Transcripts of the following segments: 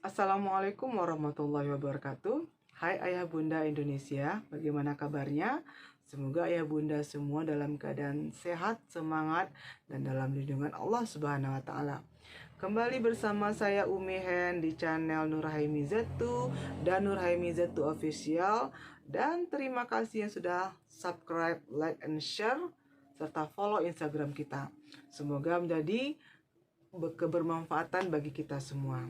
Assalamualaikum warahmatullahi wabarakatuh. Hai ayah bunda Indonesia, bagaimana kabarnya? Semoga ayah bunda semua dalam keadaan sehat, semangat, dan dalam lindungan Allah Subhanahu wa Ta'ala. Kembali bersama saya Umi Hen di channel Nurhaimi Zatu dan Nurhaimi Zatu Official. Dan terima kasih yang sudah subscribe, like, and share serta follow Instagram kita. Semoga menjadi kebermanfaatan bagi kita semua.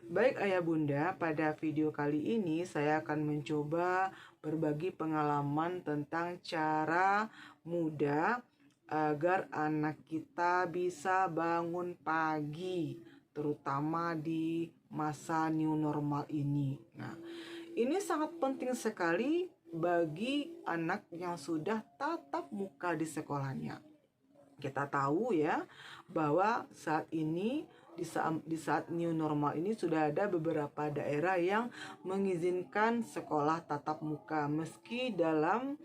Baik ayah bunda, pada video kali ini saya akan mencoba berbagi pengalaman tentang cara mudah agar anak kita bisa bangun pagi, terutama di masa new normal ini. Nah, ini sangat penting sekali bagi anak yang sudah tatap muka di sekolahnya. Kita tahu ya bahwa saat ini di saat new normal ini sudah ada beberapa daerah yang mengizinkan sekolah tatap muka meski dalam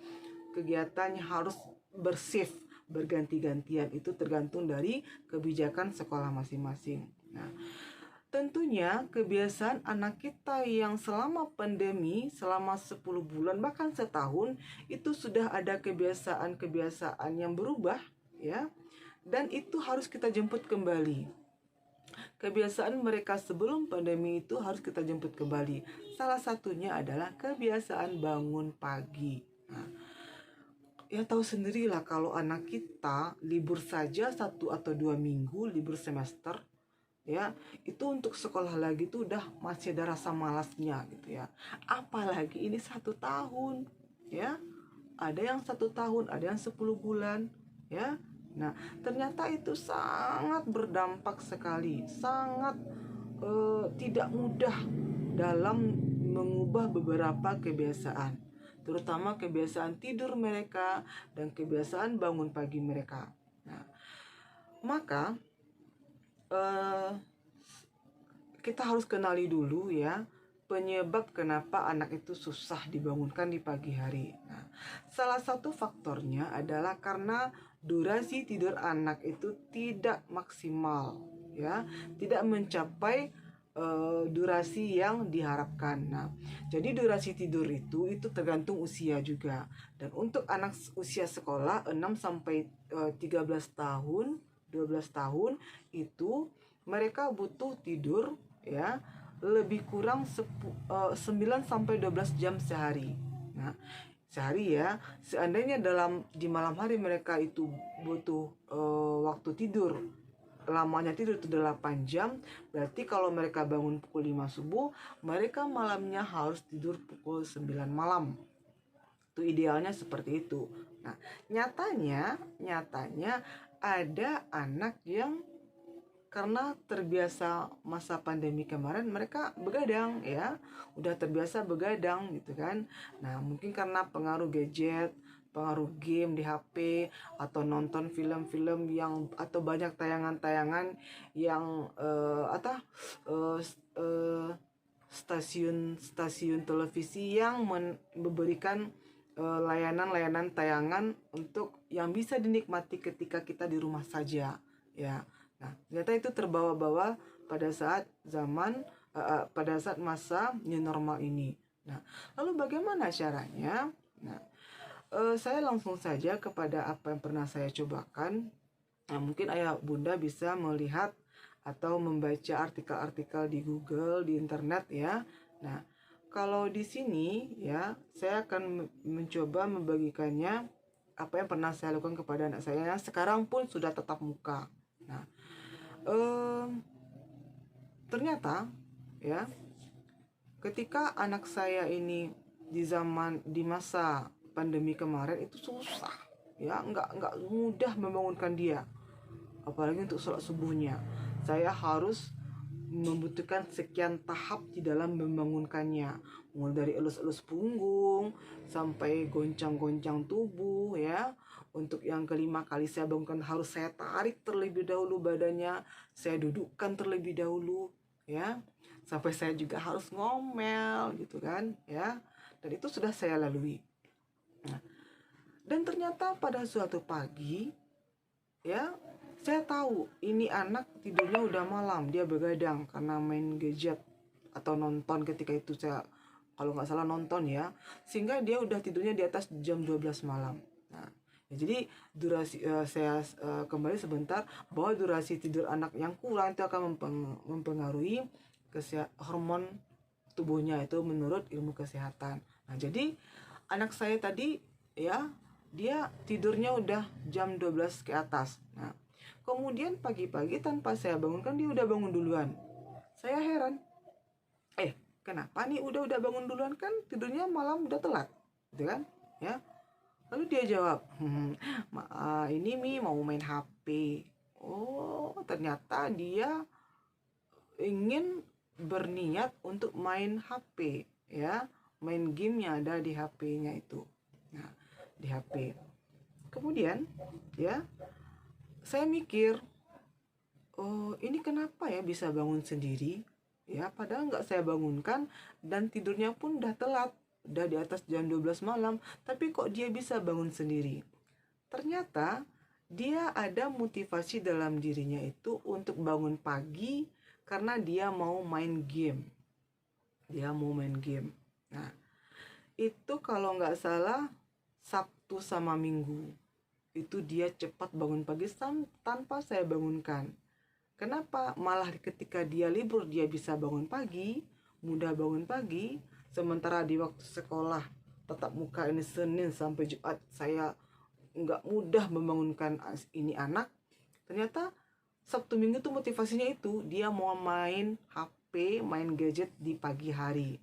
kegiatannya harus bershift berganti-gantian, itu tergantung dari kebijakan sekolah masing-masing. Nah, tentunya kebiasaan anak kita yang selama pandemi, selama 10 bulan bahkan setahun, itu sudah ada kebiasaan-kebiasaan yang berubah ya. Dan itu harus kita jemput kembali. Kebiasaan mereka sebelum pandemi itu harus kita jemput kembali. Salah satunya adalah kebiasaan bangun pagi. Nah, ya tahu sendirilah kalau anak kita libur saja 1 atau 2 minggu, libur semester, ya itu untuk sekolah lagi tuh udah masih ada rasa malasnya gitu ya. Apalagi ini 1 tahun, ya ada yang 1 tahun, ada yang 10 bulan, ya. Nah, ternyata itu sangat berdampak sekali, sangat tidak mudah dalam mengubah beberapa kebiasaan, terutama kebiasaan tidur mereka dan kebiasaan bangun pagi mereka. Nah, maka eh, kita harus kenali dulu ya penyebab kenapa anak itu susah dibangunkan di pagi hari. Nah, salah satu faktornya adalah karena durasi tidur anak itu tidak maksimal, ya, tidak mencapai durasi yang diharapkan. Nah, jadi durasi tidur itu tergantung usia juga. Dan untuk anak usia sekolah 6 sampai 13 tahun, 12 tahun itu mereka butuh tidur ya lebih kurang 9 sampai 12 jam sehari. Nah, sehari ya. Seandainya di malam hari mereka itu butuh waktu tidur, lamanya tidur itu 8 jam, berarti kalau mereka bangun pukul 5 subuh, mereka malamnya harus tidur pukul 9 malam. Itu idealnya seperti itu. Nah, nyatanya ada anak yang karena terbiasa masa pandemi kemarin mereka begadang ya, udah terbiasa begadang gitu kan. Nah, mungkin karena pengaruh gadget, pengaruh game di HP, atau nonton film-film yang atau banyak tayangan-tayangan yang stasiun televisi yang memberikan layanan-layanan tayangan untuk yang bisa dinikmati ketika kita di rumah saja ya. Nah, ternyata itu terbawa-bawa pada saat masa new normal ini. Nah, lalu bagaimana caranya? Nah, saya langsung saja kepada apa yang pernah saya cobakan. Nah, mungkin ayah bunda bisa melihat atau membaca artikel-artikel di Google, di internet ya. Nah, kalau di sini ya, saya akan mencoba membagikannya apa yang pernah saya lakukan kepada anak saya yang sekarang pun sudah tatap muka. Nah, ternyata ya ketika anak saya ini di masa pandemi kemarin itu susah ya, nggak mudah membangunkan dia, apalagi untuk sholat subuhnya. Saya harus membutuhkan sekian tahap di dalam membangunkannya, mulai dari elus-elus punggung sampai goncang-goncang tubuh ya. Untuk yang kelima kali saya bangunkan harus saya tarik terlebih dahulu badannya, saya dudukkan terlebih dahulu ya, sampai saya juga harus ngomel gitu kan ya. Dan itu sudah saya lalui. Nah, dan ternyata pada suatu pagi ya, saya tahu ini anak tidurnya udah malam, dia begadang karena main gadget. atau nonton ketika itu, saya kalau nggak salah nonton ya, sehingga dia udah tidurnya di atas jam 12 malam. Nah, ya, jadi durasi saya kembali sebentar bahwa durasi tidur anak yang kurang itu akan mempengaruhi hormon tubuhnya itu menurut ilmu kesehatan. Nah, jadi anak saya tadi ya, dia tidurnya udah jam 12 ke atas. Nah, kemudian pagi-pagi tanpa saya bangunkan dia udah bangun duluan. Saya heran. Kenapa nih udah bangun duluan, kan tidurnya malam udah telat, gitu kan? Ya. Lalu dia jawab, ini Mi mau main HP. Oh, ternyata dia ingin berniat untuk main HP, ya, main game yang ada di HP-nya itu. Nah, di HP. Kemudian, ya, saya mikir, oh ini kenapa ya bisa bangun sendiri? Ya, padahal nggak saya bangunkan dan tidurnya pun udah telat, udah di atas jam 12 malam, tapi kok dia bisa bangun sendiri? Ternyata dia ada motivasi dalam dirinya itu untuk bangun pagi karena dia mau main game. Dia mau main game. Nah, itu kalau nggak salah Sabtu sama Minggu. Itu dia cepat bangun pagi tanpa saya bangunkan. Kenapa? Malah ketika dia libur dia bisa bangun pagi, mudah bangun pagi, sementara di waktu sekolah tatap muka ini Senin sampai Jumat saya nggak mudah membangunkan ini anak. Ternyata Sabtu Minggu tuh motivasinya itu dia mau main HP, main gadget di pagi hari.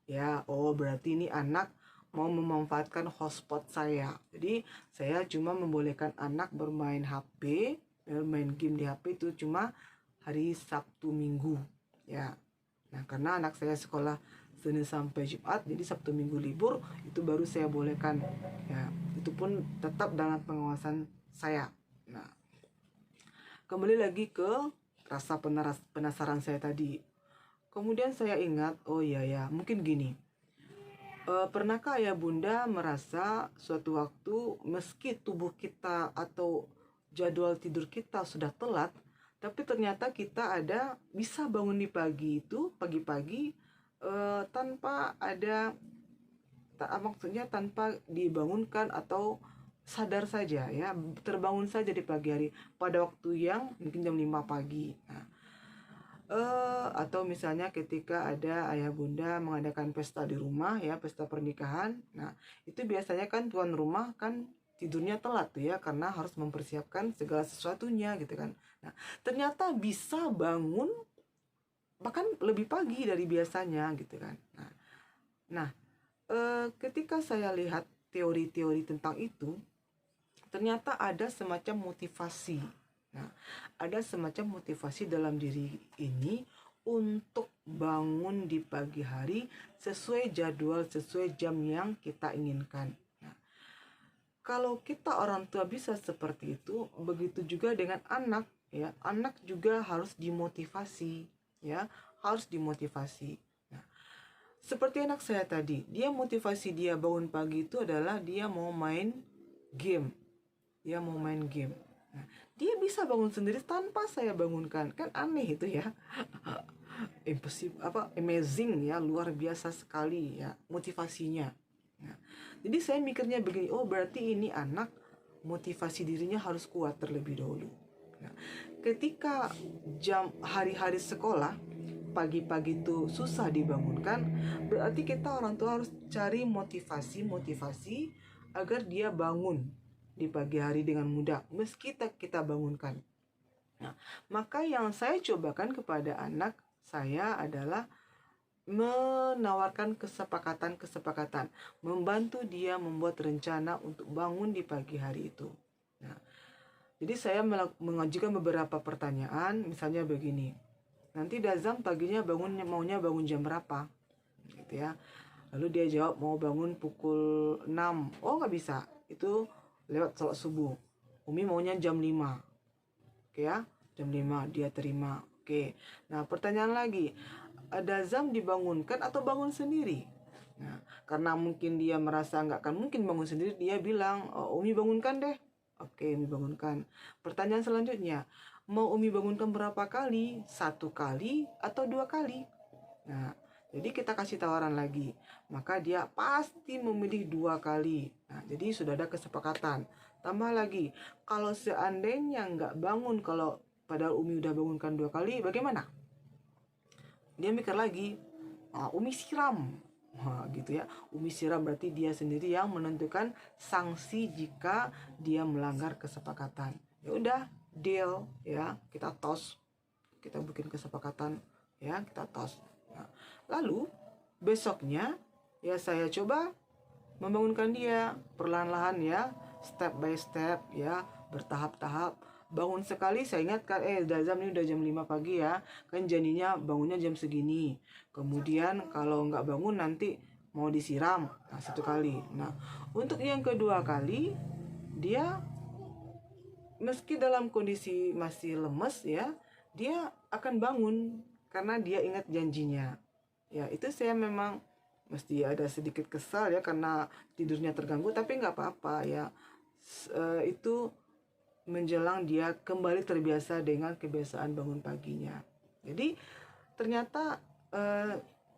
Ya, oh berarti ini anak mau memanfaatkan hotspot saya. Jadi saya cuma membolehkan anak bermain HP, main game di HP itu cuma hari Sabtu Minggu, ya. Nah, karena anak saya sekolah Senin sampai Jumat, jadi Sabtu Minggu libur, itu baru saya bolehkan, ya. Itu pun tetap dalam pengawasan saya. Nah, kembali lagi ke rasa penasaran saya tadi. Kemudian saya ingat, oh iya ya, mungkin gini. Pernahkah ayah bunda merasa suatu waktu meski tubuh kita atau jadwal tidur kita sudah telat, tapi ternyata kita bisa bangun di pagi-pagi tanpa ada, maksudnya tanpa dibangunkan atau sadar saja ya, terbangun saja di pagi hari pada waktu yang mungkin jam 5 pagi. Nah, atau misalnya ketika ada ayah bunda mengadakan pesta di rumah ya, pesta pernikahan. Nah, itu biasanya kan tuan rumah kan tidurnya telat tuh ya, karena harus mempersiapkan segala sesuatunya gitu kan. Nah, ternyata bisa bangun bahkan lebih pagi dari biasanya gitu kan. Nah, ketika saya lihat teori-teori tentang itu, ternyata ada semacam motivasi. Nah, ada semacam motivasi dalam diri ini untuk bangun di pagi hari sesuai jadwal, sesuai jam yang kita inginkan. Nah, kalau kita orang tua bisa seperti itu, begitu juga dengan anak, ya. Anak juga harus dimotivasi, ya, harus dimotivasi. Nah, seperti anak saya tadi, motivasi dia bangun pagi itu adalah dia mau main game. Dia mau main game. Nah, dia bisa bangun sendiri tanpa saya bangunkan. Kan aneh itu ya. Amazing ya, luar biasa sekali ya motivasinya. Nah, jadi saya mikirnya begini, oh berarti ini anak motivasi dirinya harus kuat terlebih dahulu. Nah, ketika jam hari-hari sekolah pagi-pagi itu susah dibangunkan, berarti kita orang tua harus cari motivasi agar dia bangun di pagi hari dengan mudah meski kita bangunkan. Nah, maka yang saya cobakan kepada anak saya adalah menawarkan kesepakatan, membantu dia membuat rencana untuk bangun di pagi hari itu. Nah, jadi saya mengajukan beberapa pertanyaan, misalnya begini. Nanti Dazam paginya maunya bangun jam berapa? Gitu ya. Lalu dia jawab mau bangun pukul 6. Oh, nggak bisa. Itu lewat sholat subuh. Umi maunya jam 5. Oke ya, jam 5 dia terima. Oke. Nah, pertanyaan lagi. Dazam dibangunkan atau bangun sendiri? Nah, karena mungkin dia merasa nggak akan mungkin bangun sendiri, dia bilang, oh, Umi bangunkan deh. Oke, Umi bangunkan. Pertanyaan selanjutnya, mau Umi bangunkan berapa kali? 1 kali atau 2 kali? Nah, jadi kita kasih tawaran lagi, maka dia pasti memilih 2 kali. Nah, jadi sudah ada kesepakatan. Tambah lagi, kalau seandainya nggak bangun, kalau padahal Umi udah bangunkan 2 kali, bagaimana? Dia mikir lagi, Umi siram. Nah, gitu ya. Umi siram berarti dia sendiri yang menentukan sanksi jika dia melanggar kesepakatan. Ya udah, deal ya, kita tos. Kita bikin kesepakatan ya, kita tos. Nah, lalu besoknya ya saya coba membangunkan dia perlahan-lahan ya, step by step ya, bertahap-tahap. Bangun sekali saya ingatkan, ini udah jam 5 pagi ya, kan janjinya bangunnya jam segini. Kemudian kalau nggak bangun nanti mau disiram. Nah, 1 kali. Nah, untuk yang kedua kali dia meski dalam kondisi masih lemes ya, dia akan bangun karena dia ingat janjinya. Ya, itu saya memang mesti ada sedikit kesal ya karena tidurnya terganggu, tapi nggak apa-apa ya. Itu menjelang dia kembali terbiasa dengan kebiasaan bangun paginya. Jadi ternyata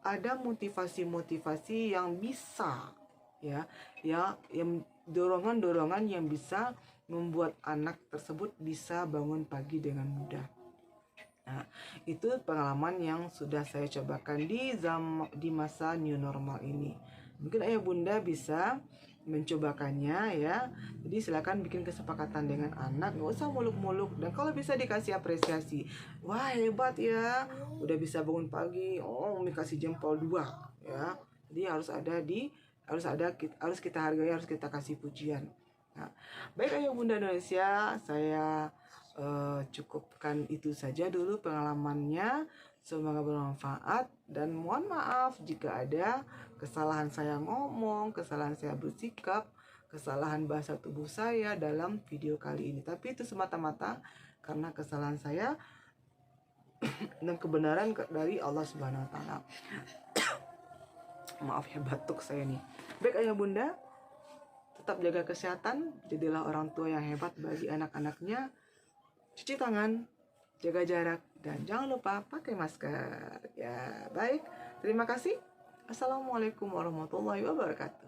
ada motivasi-motivasi yang bisa ya yang dorongan-dorongan yang bisa membuat anak tersebut bisa bangun pagi dengan mudah. Nah, itu pengalaman yang sudah saya cobakan di masa new normal ini. Mungkin ayah bunda bisa mencobakannya ya. Jadi silakan bikin kesepakatan dengan anak, nggak usah muluk-muluk, dan kalau bisa dikasih apresiasi. Wah, hebat ya, udah bisa bangun pagi. Oh, Umi kasih jempol 2 ya. Jadi harus kita hargai, harus kita kasih pujian. Nah, baik ayah bunda Indonesia, saya cukupkan itu saja dulu pengalamannya. Semoga bermanfaat dan mohon maaf jika ada kesalahan saya ngomong, kesalahan saya bersikap, kesalahan bahasa tubuh saya dalam video kali ini. Tapi itu semata-mata karena kesalahan saya dan kebenaran dari Allah Subhanahu wa taala. Maaf ya, batuk saya nih. Baik ayah bunda, tetap jaga kesehatan, jadilah orang tua yang hebat bagi anak-anaknya. Cuci tangan, jaga jarak, dan jangan lupa pakai masker. Ya, baik. Terima kasih. Assalamualaikum warahmatullahi wabarakatuh.